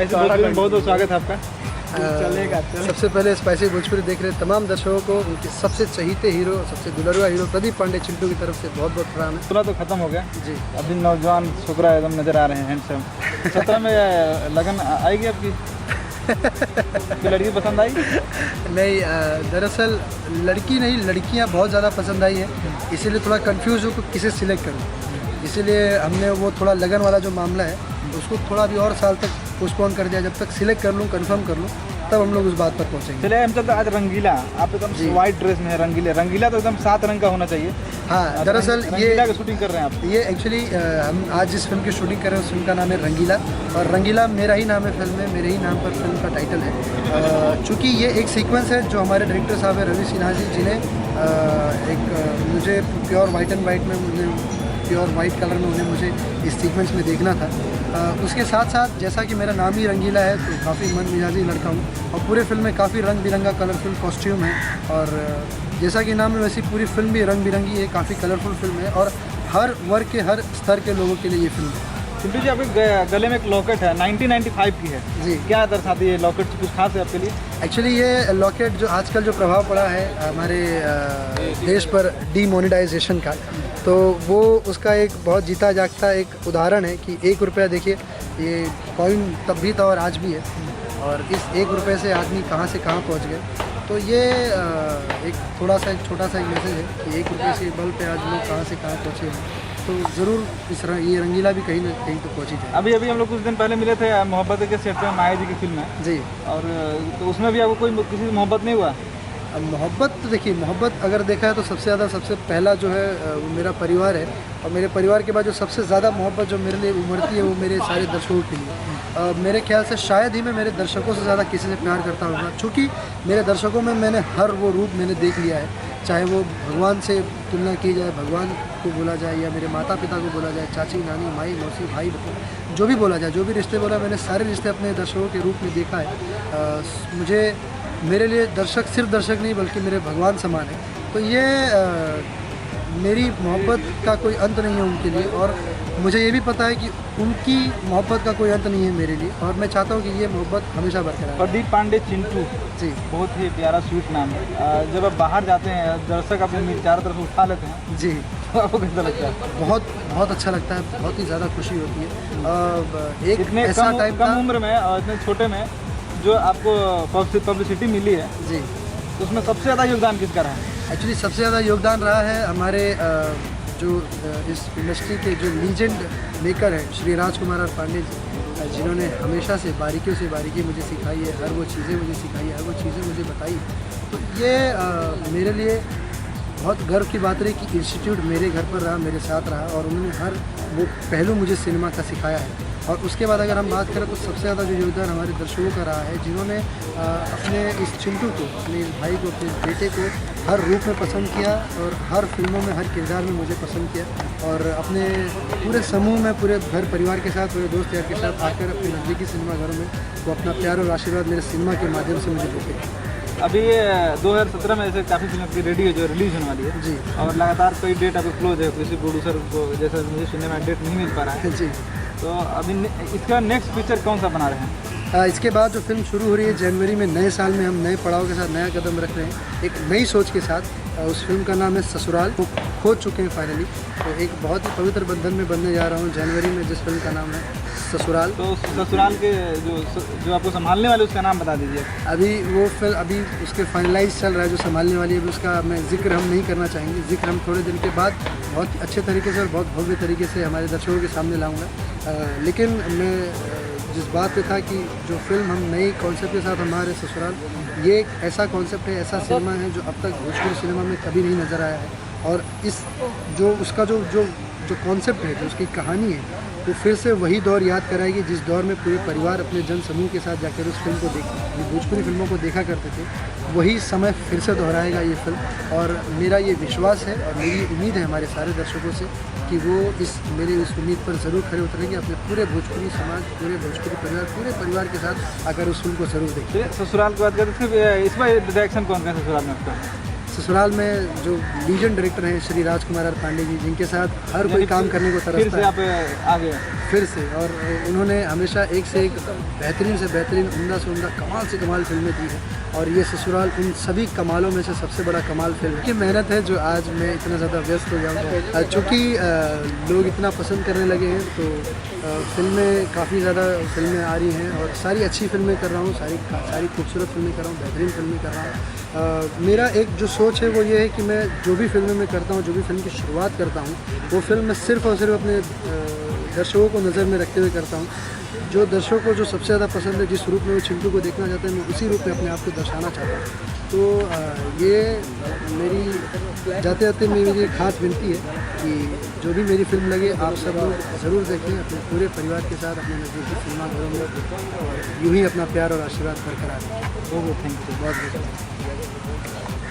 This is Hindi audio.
स्पाइसी भोजपुरी में बहुत बहुत स्वागत है आपका। चलेगा। सबसे पहले स्पाइसी भोजपुरी देख रहे तमाम दर्शकों को उनके सबसे चहीते हीरो, सबसे दुलरुआ हीरो प्रदीप पांडे चिंटू की तरफ से बहुत बहुत प्रणाम है। पूरा तो खत्म हो गया जी। अभी नौजवान छोकरा एकदम नजर आ रहे हैं हैंडसम। 17 में लगन आएगी आपकी? कोई लड़की पसंद आई? नहीं, दरअसल लड़की नहीं, लड़कियां बहुत ज़्यादा पसंद आई हैं, इसीलिए थोड़ा कंफ्यूज हो कि किसे सिलेक्ट करूं। इसीलिए हमने वो थोड़ा लगन वाला जो मामला है उसको थोड़ा अभी और साल तक पोस्टपोन कर दिया। जब तक सिलेक्ट कर लूँ, कंफर्म कर लूँ, तब हम लोग उस बात पर पहुँचेंगे। चलिए हम चलते आज रंगीला। आप एकदम वाइट ड्रेस में है। रंगीला तो एकदम 7 रंग का होना चाहिए। हाँ, दरअसल रंगीला की शूटिंग कर रहे हैं आप? ये एक्चुअली हम आज जिस फिल्म की शूटिंग कर रहे हैं उस फिल्म का नाम है रंगीला, और रंगीला मेरा ही नाम है फिल्म में, मेरे ही नाम पर फिल्म का टाइटल है। चूँकि ये एक सीक्वेंस है जो हमारे डायरेक्टर साहब है रवि सिन्हा जी, जिन्हें मुझे प्योर वाइट एंड वाइट में, प्योर वाइट कलर में उन्हें मुझे इस सीक्वेंस में देखना था। उसके साथ साथ जैसा कि मेरा नाम ही रंगीला है तो काफ़ी मन मिजाजी लड़का हूँ, और पूरे फिल्म में काफ़ी रंग बिरंगा कलरफुल कॉस्ट्यूम है, और जैसा कि नाम है वैसी पूरी फिल्म भी रंग बिरंगी है, काफ़ी कलरफुल फिल्म है, और हर वर्ग के हर स्तर के लोगों के लिए ये फिल्म है। चिंटू जी, आपके गले में एक लॉकेट है, 1995 की है जी। क्या दर्शाती है लॉकेट? कुछ खास है आपके लिए? एक्चुअली ये लॉकेट जो आजकल जो प्रभाव पड़ा है हमारे देश पर डीमोनेटाइजेशन का, तो वो उसका एक बहुत जीता जागता एक उदाहरण है कि 1 रुपया देखिए, ये कॉइन तब भी था और आज भी है, और इस 1 रुपये से आदमी कहाँ से कहाँ पहुँच गए। तो ये एक थोड़ा सा एक छोटा सा एक मैसेज है कि 1 रुपये से बल पे आज लोग कहाँ से कहाँ पहुँचे हैं। तो ज़रूर ये रंगीला भी कहीं ना कहीं तो पहुँची जाए। अभी हम लोग कुछ दिन पहले मिले थे मोहब्बत के सेट पे, माया जी की फिल्म है जी, और तो उसमें भी आपको कोई किसी से मोहब्बत नहीं हुआ? अब मोहब्बत तो देखिए, मोहब्बत अगर देखा है तो सबसे पहला जो है वो मेरा परिवार है, और मेरे परिवार के बाद जो सबसे ज़्यादा मोहब्बत जो मेरे लिए उमड़ती है वो मेरे सारे दर्शकों के लिए। मेरे ख्याल से शायद ही मैं मेरे दर्शकों से ज़्यादा किसी से प्यार करता हूँ, क्योंकि मेरे दर्शकों में मैंने हर वो रूप मैंने देख लिया है, चाहे वो भगवान से तुलना की जाए, भगवान को बोला जाए, या मेरे माता पिता को बोला जाए, चाची नानी माई मौसी भाई जो भी बोला जाए, जो भी रिश्ते बोला, मैंने सारे रिश्ते अपने दर्शकों के रूप में देखा है। मुझे मेरे लिए दर्शक सिर्फ दर्शक नहीं बल्कि मेरे भगवान समान है। तो ये मेरी मोहब्बत का कोई अंत नहीं है उनके लिए, और मुझे ये भी पता है कि उनकी मोहब्बत का कोई अंत नहीं है मेरे लिए, और मैं चाहता हूँ कि ये मोहब्बत हमेशा बरकरार रहे। प्रदीप पांडे चिंटू जी, बहुत ही प्यारा स्वीट नाम है। जब आप बाहर जाते हैं दर्शक अपने चारों तरफ उठा लेते हैं जी, तो आपको कैसा लगता है? बहुत अच्छा लगता है, बहुत ही ज़्यादा खुशी होती है। एक इतने ऐसा टाइम कम उम्र में और इतने छोटे में जो आपको पब्लिसिटी मिली है, जी, तो उसमें सबसे ज़्यादा योगदान किसका रहा है? एक्चुअली सबसे ज़्यादा योगदान रहा है हमारे जो इस इंडस्ट्री के जो लीजेंड मेकर हैं श्री राजकुमार पांडे जी, जिन्होंने हमेशा से बारीकियों से बारीकी मुझे सिखाई है, हर वो चीज़ें मुझे सिखाई है, हर वो चीज़ें मुझे बताई। तो ये मेरे लिए बहुत गर्व की बात रही कि इंस्टीट्यूट मेरे घर पर रहा, मेरे साथ रहा, और उन्होंने हर वो पहलू मुझे सिनेमा का सिखाया है। और उसके बाद अगर हम बात करें तो सबसे ज़्यादा जो योगदान हमारे दर्शकों का रहा है, जिन्होंने अपने इस चिंटू को, अपने इस भाई को, अपने बेटे को हर रूप में पसंद किया, और हर फिल्मों में, हर किरदार में मुझे पसंद किया, और अपने पूरे समूह में, पूरे घर परिवार के साथ, पूरे दोस्त यार के साथ आकर अपने नज़दीकी सिनेमाघरों में वो अपना प्यार और आशीर्वाद मेरे सिनेमा के माध्यम से मुझे देते। अभी 2017 में ऐसे काफ़ी फिल्म की रेडी है जो रिलीज होने वाली है जी, और लगातार कई डेट अभी क्लोज है, किसी प्रोड्यूसर को जैसा मुझे सुनने में डेट नहीं मिल पा रहा है। जी। तो अभी इसका नेक्स्ट पिक्चर कौन सा बना रहे हैं? इसके बाद जो फिल्म शुरू हो रही है जनवरी में, नए साल में हम नए पड़ाव के साथ नया कदम रख रहे हैं, एक नई सोच के साथ। उस फिल्म का नाम है ससुराल, वो खोज चुके हैं फाइनली। तो एक बहुत ही पवित्र बंधन में बनने जा रहा हूँ जनवरी में, जिस फिल्म का नाम है ससुराल। तो ससुराल के जो आपको संभालने वाले उसका नाम बता दीजिए। अभी वो फिल्म अभी उसके फाइनलाइज चल रहा है, जो संभालने वाली है, उसका मैं जिक्र हम नहीं करना चाहेंगे। जिक्र हम थोड़े दिन के बाद बहुत अच्छे तरीके से और बहुत भव्य तरीके से हमारे दर्शकों के सामने लाऊंगा। लेकिन मैं जिस बात पे था कि जो फिल्म हम नई कॉन्सेप्ट के साथ हमारे ससुराल, ये एक ऐसा कॉन्सेप्ट है, ऐसा सिनेमा है जो अब तक भोजपुरी सिनेमा में कभी नहीं नज़र आया है, और इस जो उसका जो जो जो कॉन्सेप्ट है, जो उसकी कहानी है, वो फिर से वही दौर याद कराएगी जिस दौर में पूरे परिवार अपने जन समूह के साथ जाकर उस फिल्म को भोजपुरी फिल्मों को देखा करते थे। वही समय फिर से दोहराएगा ये फिल्म, और मेरा ये विश्वास है और मेरी उम्मीद है हमारे सारे दर्शकों से कि वो मेरी इस उम्मीद पर ज़रूर खड़े उतरेंगे, अपने पूरे भोजपुरी समाज, पूरे भोजपुरी परिवार, पूरे परिवार के साथ आकर उस फिल्म को ज़रूर देखें। ससुराल की बात करते हैं, इसमें डायरेक्शन कौन है ससुराल में आपका? ससुराल में जो लीजेंड डायरेक्टर हैं श्री राजकुमार पांडे जी, जिनके साथ हर कोई काम करने को तरसता है। फिर से आप आ गए? फिर से। और उन्होंने हमेशा एक से एक बेहतरीन से बेहतरीन, उम्दा से उम्दा, कमाल से कमाल फिल्में दी हैं और ये ससुराल उन सभी कमालों में से सबसे बड़ा कमाल फिल्म है। कि मेहनत है जो आज मैं इतना ज़्यादा व्यस्त हो जाऊँ, चूँकि लोग इतना पसंद करने लगे हैं तो फिल्में काफ़ी ज़्यादा फिल्में आ रही हैं और सारी अच्छी फिल्में कर रहा हूँ, सारी खूबसूरत फिल्में कर रहा हूँ, बेहतरीन फिल्में कर रहा हूँ। मेरा एक जो सोच है वो ये है कि मैं जो भी फिल्में मैं करता हूँ, जो भी फिल्म की शुरुआत करता हूँ, वो फिल्म मैं सिर्फ़ और सिर्फ अपने दर्शकों को नज़र में रखते हुए करता हूँ। जो दर्शकों को जो सबसे ज़्यादा पसंद है, जिस रूप में वो चिंटू को देखना चाहते हैं, मैं उसी रूप में अपने आप को दर्शाना चाहता हूँ। तो ये मेरी जाते जाते मेरी खास विनती है कि जो भी मेरी फिल्म लगे आप सब लोग ज़रूर देखें अपने पूरे परिवार के साथ, अपने नज़दीकी सिनेमाघरों में, और यूँ ही अपना प्यार और आशीर्वाद बरकरार रखें। बहुत बहुत थैंक यू, बहुत बहुत।